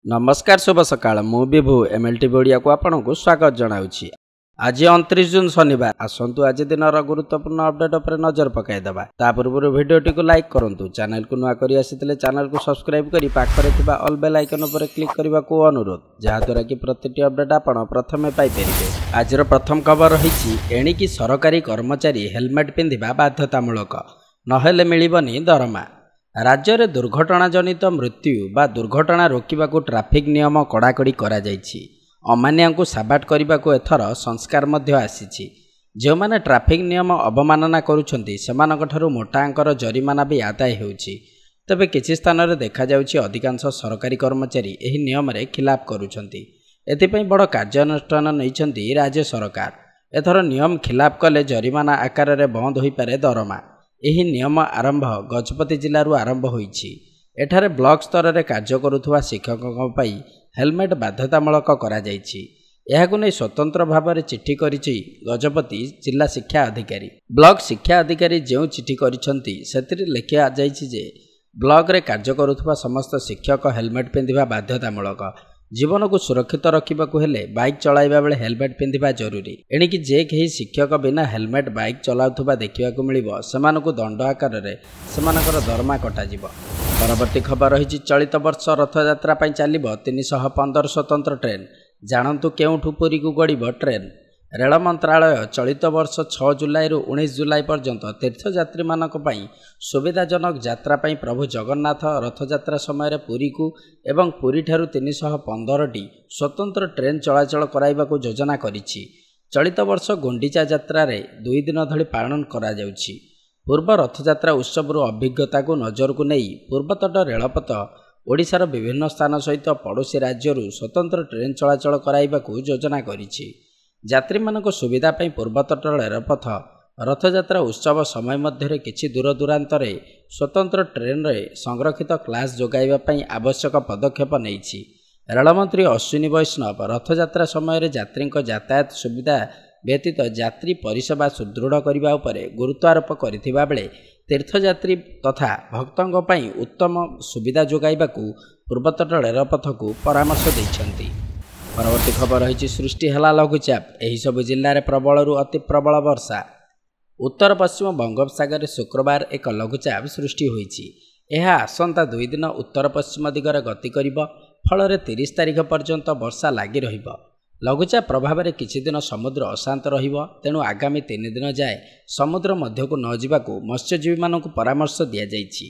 नमस्कार शुभ सकाळ मु विभु एमएलटीवी ओडिया को आपन को स्वागत जनाउछि। आज 29 जून शनिवार आसंतु आज दिन गुरुत्वपूर्ण अपडेट पर नजर पकाई देबा। ता पूर्व वीडियोटी को लाइक करंतु, चैनल को नुआ करी आसितले चैनल को सब्सक्राइब करी पाखरे थिबा ऑल बेल आइकन पर क्लिक करबा को अनुरोध, जहा द्वारा कि प्रतिटी अपडेट आपन प्रथमे पाई परिबे। आजर प्रथम खबर रहिछि एणिकी सरकारी कर्मचारी हेलमेट पिंधिबा बाध्यतामूलक, नहेले मिलिबनी दरमा। राज्य में दुर्घटना जनित मृत्यु बा दुर्घटना रोकने को ट्राफिक नियम कड़ाकड़ी करा जायछि। अमानिया को साबात करने को एथर संस्कार मध्य आसीछि। जो माने ट्राफिक नियम अवमानना करुछंती सेमानकठारु मोटा अंकर जरिमाना भी आदाय हेउछि। तबे किछि स्थान रे देखा जाउछि अधिकांश सरकारी कर्मचारी एही नियम रे खिलाफ करुछंती। एथिपई बड़ कार्यानुष्ठान नैछंती राज्य सरकार। एथर नियम खिलाफ कले जरिमाना आकार रे बंद होई पारे दरमा। यही नियम आरंभ गजपति जिलू आरंभ होईछि। एठारे ब्लॉक स्तर में कार्य करुवा शिक्षकों हेलमेट बाध्यतामूलक करा जायछि। एहाकु नै स्वतंत्र भाव में चिठी करिछि गजपति जिला शिक्षा अधिकारी। ब्लॉक शिक्षा अधिकारी जो चिठी करिछंती सेतिरे लिखा जायछि जे ब्लॉक रे कार्य करुवा समस्त शिक्षक हेलमेट पिंधिबा बाध्यतामूलक। जीवन को सुरक्षित रखा हेले बाइक चलाइबा बेले हेलमेट पिंधिबा जरूरी। एणिकी जे कहीं शिक्षक बिना हेलमेट बाइक चलाउथुबा देखिबाकु मिलिबो सेमानकु दंड आकार रे सेमानकर दरमा कटाजिबो। परवर्ती खबर रही चलित वर्ष रथयात्रा पई चलिबो 315 स्वतंत्र ट्रेन। जानतु केउठु पुरी को गड़िबो ट्रेन। रेल मंत्रालय चलित वर्ष 6 जुलाई रु 19 जुलाई पर्यंत तीर्थयात्री मानक पई सुविधाजनक यात्रा पई प्रभु जगन्नाथ रथयात्रा समय पुरी को एवं पुरी ठारू 315 टी स्वतंत्र ट्रेन चलाचल कराइबाकू योजना करिछि। चलित वर्ष गुंडीचा यात्रा रे 2 दिन धरि पालन करा जाउछि। पूर्व रथयात्रा उत्सव अभिज्ञता को नजर को नहीं पूर्वतट रेलपथ ओडिशार विभिन्न स्थान सहित पड़ोशी राज्यरू स्वतंत्र ट्रेन चलाचल कराइबाकू योजना करिछि। यात्री मानक सुविधा पई पूर्वतट रेलपथ रथयात्रा उत्सव समय मध्य किछि दूर दूरांतरे स्वतंत्र ट्रेन रे संरक्षित क्लास जोगाइबा पई आवश्यक पदक्षेप नेइछि। रेलमंत्री अश्विनी वैष्णव रथयात्रा समय यात्री यातायात सुविधा व्यतीत यात्री परिसेवा सुदृढ़ करने उपर गुरुत्वारोप करथिबा बेले तीर्थयात्री तथा भक्तों पई उत्तम सुविधा जोगाइबाकू पूर्वतट रेलपथ को परामर्श दैछंती। परवर्ती खबर रही सृष्टि है लघुचाप। एही सब जिले में प्रबल अति प्रबल वर्षा। उत्तर पश्चिम बंगोपसागर शुक्रवार एक लघुचाप सृष्टि होईछि। यह आसंता 2 दिन उत्तर पश्चिम दिगरे गति करिबो। फल 30 तारिख पर्यंत वर्षा लगी रहिबो। लघुचाप प्रभाव में किछि दिन समुद्र अशांत रहिबो। तेणु आगामी 3 दिन जाए समुद्र मध्य को न जिबाकू मत्स्यजीवी मानकु परामर्श दिया जाइछि।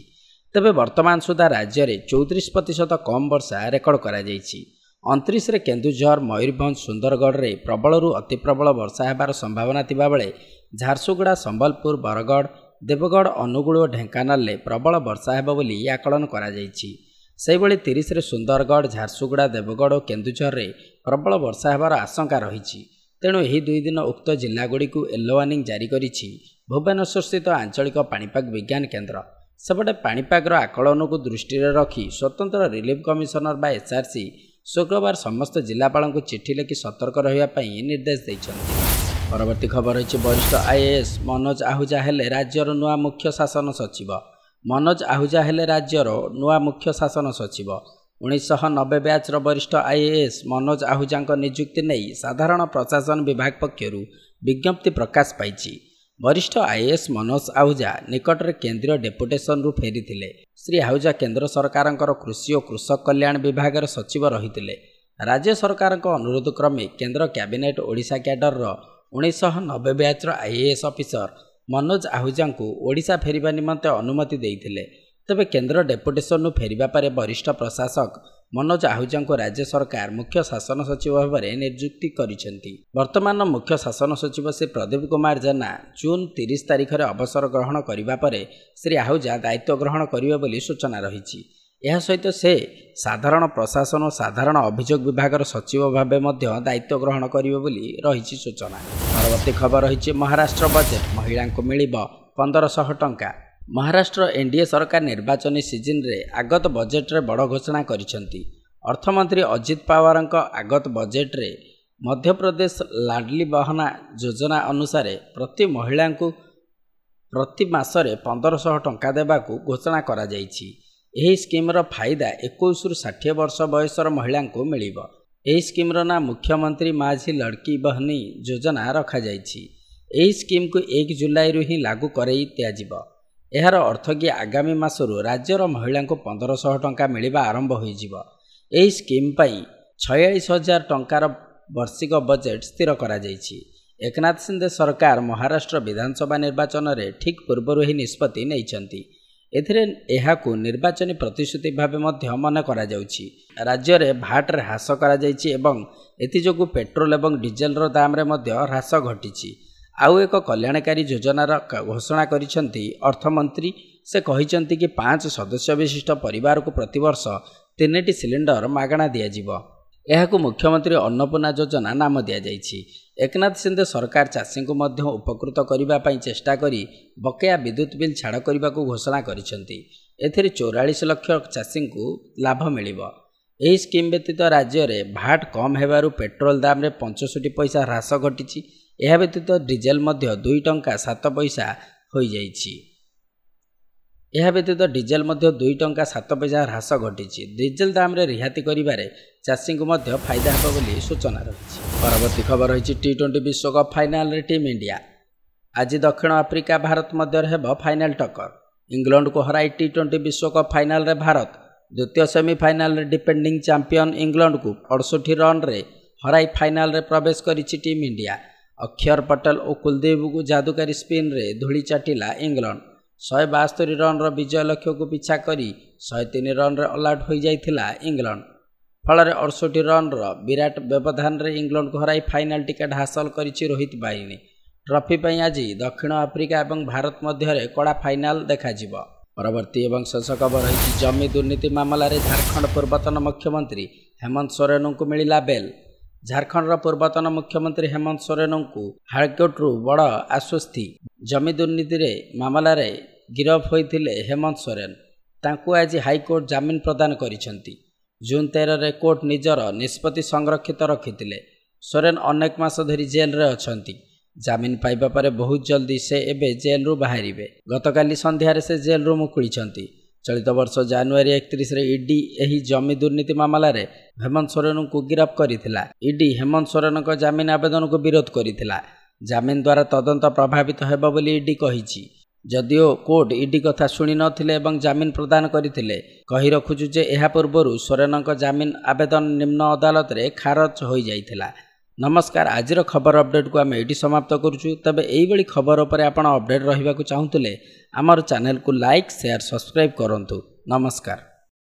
तबे वर्तमान सुधा राज्य में 34% कम वर्षा रेकर्ड करा जाइछि। 29 रे केन्दुझर मयूरभंज सुंदरगढ़ रे प्रबल अति प्रबल वर्षा हेबार संभावना थिबा बेले झारसुगुड़ा संबलपुर बरगढ़ देवगढ़ अनुगुल और ढेंकानाल रे प्रबल वर्षा हेबो बोली आकलन करा जाइछि। सेहि भली 30 रे सुंदरगढ़ झारसुगुड़ा देवगढ़ और केन्दुझर रे प्रबल वर्षा हेबार आशंका रहिछि। तेणु एही 2 दिन उक्त जिल्लागुड़ी को येलो वार्निंग जारी करिछि भुवनेश्वर स्थित आंचलिक पाणीपाग विज्ञान केन्द्र। सेपटे पाणीपागर आकलन को दृष्टि रखी स्वतंत्र रिलीफ कमिशनर बा एसआरसी शुक्रवार समस्त जिलापाल को चिठी लिखि सतर्क रहिबा निर्देश दैछन्ति। परवर्ती खबर रही वरिष्ठ आईएएस मनोज आहूजा हेले राज्यर नुआ मुख्य शासन सचिव। मनोज आहूजा हेले राज्यर नुआ मुख्य शासन सचिव। 1990 बैचर वरिष्ठ आईएएस मनोज आहूजा नियुक्ति नहीं साधारण प्रशासन विभाग पक्षर विज्ञप्ति प्रकाश पाई। वरिष्ठ आईएएस मनोज आहूजा निकट में केंद्रीय डेपुटेशन रु फेरी। श्री आहूजा केंद्र सरकार कृषि और कृषक कल्याण विभाग सचिव रही। राज्य सरकार अनुरोध क्रमे केंद्र cabinet Odisha cadre 1990 बैचर IAS officer Manoj Ahuja को ओडिशा फेरिबा निमंते अनुमति देइथिले। तबे केंद्र डेपुटेशन फेरिबा पर वरिष्ठ प्रशासक मनोज आहूजा को राज्य सरकार मुख्य शासन सचिव भाव में नियुक्ति करिसेंती। वर्तमान मुख्य शासन सचिव श्री प्रदीप कुमार जेना जून 30 तारिख में अवसर ग्रहण करिबा परे श्री आहूजा दायित्व ग्रहण करिवे बोली सूचना रही। यह सहित से साधारण प्रशासन और साधारण अभियोग विभाग सचिव भाव में दायित्व ग्रहण करिवे बोली रही सूचना। परवर्ती खबर रही महाराष्ट्र बजेट महिला को मिलिबो 1500 टंका। महाराष्ट्र एनडीए सरकार निर्वाचन सीजन रे आगत बजेट रे बड़ घोषणा करिसेंती। अर्थमंत्री अजित पवार आगत बजेट रे मध्य प्रदेश लाडली बहना योजना अनुसार प्रति महिला को प्रति मासरे 1500 टंका देबाकू घोषणा करा जाइछि। ଏହି ସ୍କିମ୍ର ଫାଇଦା 21 ରୁ 60 ବର୍ଷ ବୟସର ମହିଳାଙ୍କୁ ମିଳିବ। ଏହି ସ୍କିମ୍ର ନାଁ ମୁଖ୍ୟମନ୍ତ୍ରୀ ମାଝି ଲଡ଼କି ବହନି ଯୋଜନା ରଖାଯାଇଛି। ଏହି ସ୍କିମ୍କୁ 1 ଜୁଲାଇରୁ ହିଁ ଲାଗୁ କରାଇ ଦିଆଯିବ। ଏହାର ଅର୍ଥ କି ଆଗାମୀ ମାସରୁ ରାଜ୍ୟର ମହିଳାଙ୍କୁ 1500 ଟଙ୍କା ମିଳିବା ଆରମ୍ଭ ହୋଇଯିବ। ଏହି ସ୍କିମ୍ ପାଇଁ 46,000 ଟଙ୍କାର ବାର୍ଷିକ ବଜେଟ୍ ସ୍ଥିର କରାଯାଇଛି। ଏକନାଥ ଶିନ୍ଦେ ସରକାର ମହାରାଷ୍ଟ୍ର ବିଧାନସଭା ନିର୍ବାଚନରେ ଠିକ୍ ପୂର୍ବରୁ ଏହି ନିଷ୍ପତ୍ତି ନେଇଛନ୍ତି। ଏଥିରେ ଏହାକୁ ନିର୍ବାଚନୀ ପ୍ରତିଶ୍ରୁତି ଭାବେ ମଧ୍ୟ ମନେ କରାଯାଉଛି। ରାଜ୍ୟରେ ଭାଟ୍ରେ ହ୍ରାସ କରାଯାଇଛି ଏବଂ ଏଥିଯୋଗୁଁ ପେଟ୍ରୋଲ ଏବଂ ଡିଜେଲର ଦାମରେ ମଧ୍ୟ ହ୍ରାସ ଘଟିଛି। ଆଉ ଏକ କଲ୍ୟାଣକାରୀ ଯୋଜନାର ଘୋଷଣା କରିଛନ୍ତି ଅର୍ଥମନ୍ତ୍ରୀ। ସେ କହିଛନ୍ତି କି 5 ସଦସ୍ୟ ବିଶିଷ୍ଟ ପରିବାରକୁ ପ୍ରତିବର୍ଷ 3ଟି ସିଲିଣ୍ଡର ମାଗଣା ଦିଆଯିବ। ଏହାକୁ ମୁଖ୍ୟମନ୍ତ୍ରୀ ଅନ୍ନପୂର୍ଣ୍ଣା ଯୋଜନା ନାମ ଦିଆଯାଇଛି। ଏକନାଥ ଶିନ୍ଦେ ସରକାର ଚାଷୀଙ୍କୁ ମଧ୍ୟ ଉପକୃତ କରିବା ପାଇଁ ଚେଷ୍ଟା କରି ବକେୟା ବିଦ୍ୟୁତ୍ ବିଲ୍ ଛାଡ଼ କରିବାକୁ ଘୋଷଣା କରିଛନ୍ତି। ଏଥିରେ 44 ଲକ୍ଷ ଚାଷୀଙ୍କୁ ଲାଭ ମିଳିବ। ଏହି ସ୍କିମ୍ ବ୍ୟତୀତ ରାଜ୍ୟରେ ଭାଟ୍ କମ୍ ହେବାରୁ ପେଟ୍ରୋଲ ଦାମରେ 65 ପଇସା ହ୍ରାସ ଘଟିଛି। ଏହା ବ୍ୟତୀତ ଡିଜେଲ ମଧ୍ୟ 2 ଟଙ୍କା 7 ପଇସା ହୋଇଯାଇଛି। ହ୍ରାସ ଘଟିଛି। ଡିଜେଲ ଦାମରେ ରିହାତି କରିବାରେ ଚାଷୀଙ୍କୁ ମଧ୍ୟ ଫାଇଦା ହେବ ବୋଲି ସୂଚନା ରହିଛି। ପରବର୍ତ୍ତୀ ଖବର ରହିଛି T20 ବିଶ୍ୱକପ୍ ଫାଇନାଲରେ ଟିମ୍ ଇଣ୍ଡିଆ। ଆଜି ଦକ୍ଷିଣ ଆଫ୍ରିକା ଭାରତ ମଧ୍ୟରେ ହେବ ଫାଇନାଲ ଟକ୍କର। ଇଂଲଣ୍ଡକୁ ହରାଇ T20 ବିଶ୍ୱକପ୍ ଫାଇନାଲରେ ଭାରତ ଦ୍ୱିତୀୟ ସେମିଫାଇନାଲରେ ଡିଫେଣ୍ଡିଂ ଚାମ୍ପିୟନ ଇଂଲଣ୍ଡକୁ 68 ରନ୍ରେ ହରାଇ ଫାଇନାଲରେ ପ୍ରବେଶ କରିଛି ଟିମ୍ ଇଣ୍ଡିଆ। ଅକ୍ଷର ପଟେଲ ଓ କୁଲଦୀପଙ୍କୁ ଯାଦୁକାରୀ ସ୍ପିନ୍ରେ ଧୂଳି ଚାଟିଲା ଇଂଲଣ୍ଡ। 172 ରନ୍ର ବିଜୟ ଲକ୍ଷ୍ୟକୁ ପିଛା କରି 103 ରନ୍ରେ ଅଲଆଉଟ୍ ହୋଇଯାଇଥିଲା ଇଂଲଣ୍ଡ। ଫଳରେ 68 ରନ୍ର ବିରାଟ ବ୍ୟବଧାନରେ ଇଂଲଣ୍ଡକୁ ହରାଇ ଫାଇନାଲ ଟିକେଟ୍ ହାସଲ କରିଛି ରୋହିତ ବାହିନୀ। ଟ୍ରଫି ପାଇଁ ଆଜି ଦକ୍ଷିଣ ଆଫ୍ରିକା ଏବଂ ଭାରତ ମଧ୍ୟରେ କଡ଼ା ଫାଇନାଲ ଦେଖାଯିବ। ପରବର୍ତ୍ତୀ ଏବଂ ଶେଷ ଖବର ରହିଛି ଜମି ଦୁର୍ନୀତି ମାମଲାରେ ଝାଡ଼ଖଣ୍ଡ ପୂର୍ବତନ ମୁଖ୍ୟମନ୍ତ୍ରୀ ହେମନ୍ତ ସୋରେନଙ୍କୁ ମିଳିଲା ବେଲ୍। ଝାଡ଼ଖଣ୍ଡର ପୂର୍ବତନ ମୁଖ୍ୟମନ୍ତ୍ରୀ ହେମନ୍ତ ସୋରେନଙ୍କୁ ହାଇକୋର୍ଟରୁ ବଡ଼ ଆଶ୍ୱସ୍ତି। ଜମି ଦୁର୍ନୀତିରେ ମାମଲାରେ ଗିରଫ ହୋଇଥିଲେ ହେମନ୍ତ ସୋରେନ। ତାଙ୍କୁ ଆଜି ହାଇକୋର୍ଟ ଜାମିନ ପ୍ରଦାନ କରିଛନ୍ତି। ଜୁନ୍ 13ରେ କୋର୍ଟ ନିଜର ନିଷ୍ପତ୍ତି ସଂରକ୍ଷିତ ରଖିଥିଲେ। ସୋରେନ ଅନେକ ମାସ ଧରି ଜେଲରେ ଅଛନ୍ତି। ଜାମିନ ପାଇବା ପରେ ବହୁତ ଜଲ୍ଦି ସେ ଏବେ ଜେଲରୁ ବାହାରିବେ। ଗତକାଲି ସନ୍ଧ୍ୟାରେ ସେ ଜେଲରୁ ମୁକୁଳିଛନ୍ତି। ଚଳିତ ବର୍ଷ ଜାନୁଆରୀ 31ରେ ଇଡି ଏହି ଜମି ଦୁର୍ନୀତି ମାମଲାରେ ହେମନ୍ତ ସୋରେନଙ୍କୁ ଗିରଫ କରିଥିଲା। ଇଡି ହେମନ୍ତ ସୋରେନଙ୍କ ଜାମିନ ଆବେଦନକୁ ବିରୋଧ କରିଥିଲା। ଜାମିନ ଦ୍ୱାରା ତଦନ୍ତ ପ୍ରଭାବିତ ହେବ ବୋଲି ଇଡି କହିଛି। ଯଦିଓ କୋର୍ଟ ଇଡି କଥା ଶୁଣି ନଥିଲେ ଏବଂ ଜାମିନ ପ୍ରଦାନ କରିଥିଲେ, କହି ରଖୁଛୁ ଯେ ଏହା ପୂର୍ବରୁ ସୋରେନଙ୍କ ଜାମିନ ଆବେଦନ ନିମ୍ନ ଅଦାଲତରେ ଖାରଜ ହୋଇଯାଇଥିଲା। ନମସ୍କାର, ଆଜିର ଖବର ଅପଡେଟ୍କୁ ଆମେ ଏଇଠି ସମାପ୍ତ କରୁଛୁ। ତେବେ ଏଇଭଳି ଖବର ଉପରେ ଆପଣ ଅପଡେଟ୍ ରହିବାକୁ ଚାହୁଁଥିଲେ ଆମର ଚ୍ୟାନେଲକୁ ଲାଇକ୍, ସେୟାର, ସବସ୍କ୍ରାଇବ୍ କରନ୍ତୁ। ନମସ୍କାର।